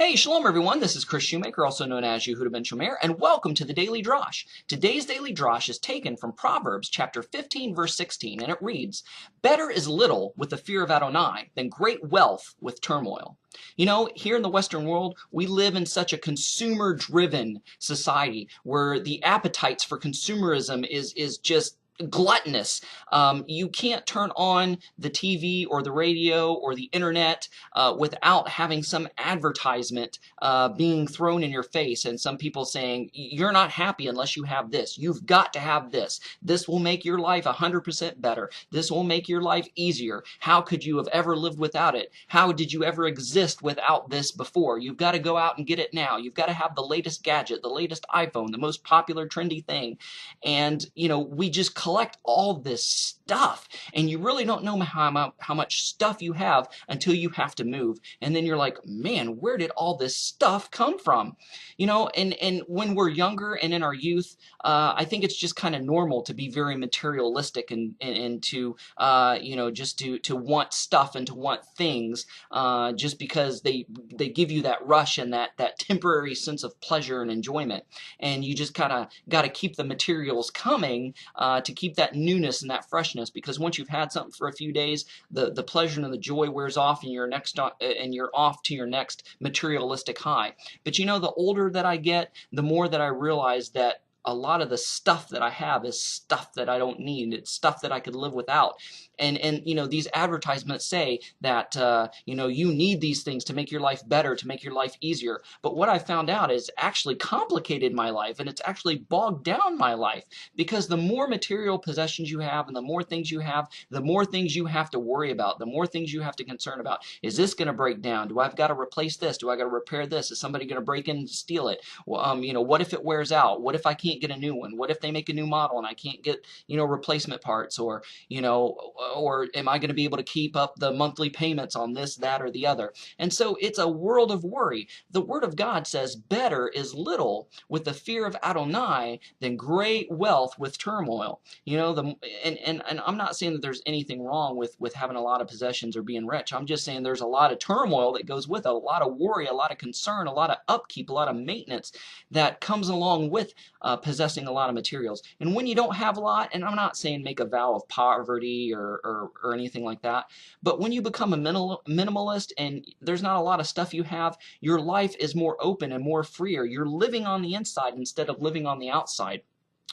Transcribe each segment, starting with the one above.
Hey, shalom everyone, this is Chris Shoemaker, also known as Yehuda Ben Shomer, and welcome to the Daily Drosh. Today's Daily Drosh is taken from Proverbs chapter 15, verse 16, and it reads, "Better is little with the fear of Adonai than great wealth with turmoil." You know, here in the Western world, we live in such a consumer-driven society where the appetites for consumerism is just gluttonous. You can't turn on the TV or the radio or the internet without having some advertisement being thrown in your face, and some people saying, you're not happy unless you have this. You've got to have this. This will make your life 100% better. This will make your life easier. How could you have ever lived without it? How did you ever exist without this before? You've got to go out and get it now. You've got to have the latest gadget, the latest iPhone, the most popular trendy thing. And, you know, we just collect all this stuff, and you really don't know how much stuff you have until you have to move. And then you're like, man, where did all this stuff come from? You know, and when we're younger and in our youth, I think it's just kind of normal to be very materialistic and to, you know, just to want stuff and to want things just because they give you that rush and that temporary sense of pleasure and enjoyment. And you just kind of got to keep the materials coming to keep that newness and that freshness, because once you've had something for a few days, the pleasure and the joy wears off, and you're off to your next materialistic high. But you know, the older that I get, the more that I realize that a lot of the stuff that I have is stuff that I don't need. It's stuff that I could live without. And you know, these advertisements say that you know, you need these things to make your life better, to make your life easier. But what I found out is actually complicated my life, and it's actually bogged down my life, because the more material possessions you have and the more things you have, the more things you have to worry about, the more things you have to concern about. Is this going to break down? Do I've got to replace this? Do I got to repair this? Is somebody going to break in and steal it? Well, you know, what if it wears out? What if I can't get a new one? What if they make a new model and I can't get, you know, replacement parts? Or, you know, or am I going to be able to keep up the monthly payments on this, that, or the other? And so it's a world of worry. The Word of God says, better is little with the fear of Adonai than great wealth with turmoil. You know, and I'm not saying that there's anything wrong with having a lot of possessions or being rich. I'm just saying there's a lot of turmoil that goes with it, a lot of worry, a lot of concern, a lot of upkeep, a lot of maintenance that comes along with possessing a lot of materials. And when you don't have a lot, and I'm not saying make a vow of poverty or anything like that, but when you become a minimalist and there's not a lot of stuff you have, your life is more open and more freer. You're living on the inside instead of living on the outside.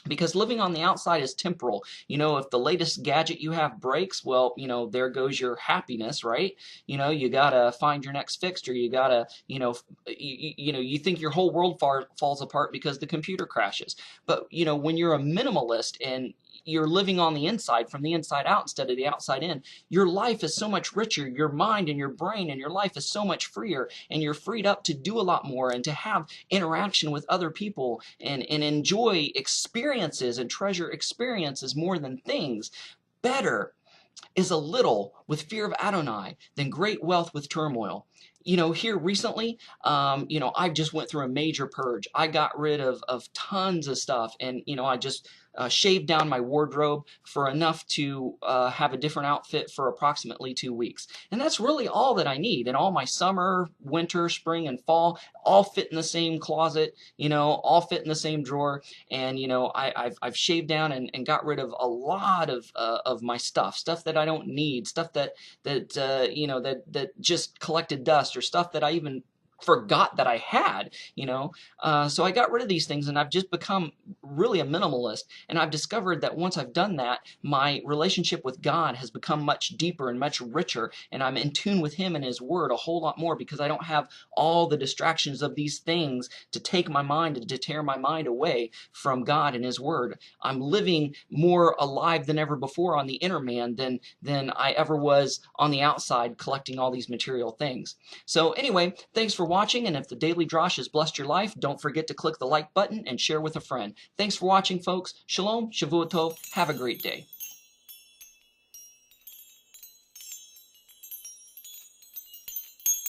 Because living on the outside is temporal. You know, if the latest gadget you have breaks, well, you know, there goes your happiness, right? You know, you gotta find your next fixture. You gotta, you know, you think your whole world falls apart because the computer crashes. But, you know, when you're a minimalist and you're living on the inside, from the inside out instead of the outside in, your life is so much richer. Your mind and your brain and your life is so much freer, and you're freed up to do a lot more and to have interaction with other people and enjoy experiences and treasure experiences more than things. Better is a little with fear of Adonai than great wealth with turmoil. You know, here recently, you know, I just went through a major purge. I got rid of tons of stuff, and, you know, I just shaved down my wardrobe for enough to have a different outfit for approximately 2 weeks. And that's really all that I need. And all my summer, winter, spring, and fall all fit in the same closet, you know, all fit in the same drawer. And, you know, I've shaved down and got rid of a lot of my stuff that I don't need, stuff that you know, that just collected dust, or stuff that I even forgot that I had, you know. So I got rid of these things, and I've just become really a minimalist. And I've discovered that once I've done that, my relationship with God has become much deeper and much richer, and I'm in tune with Him and His Word a whole lot more, because I don't have all the distractions of these things to take my mind and to tear my mind away from God and His Word. I'm living more alive than ever before on the inner man than I ever was on the outside, collecting all these material things. So anyway, thanks for watching, and if the Daily Drosh has blessed your life, don't forget to click the like button and share with a friend. Thanks for watching, folks. Shalom, Shavua Tov. Have a great day.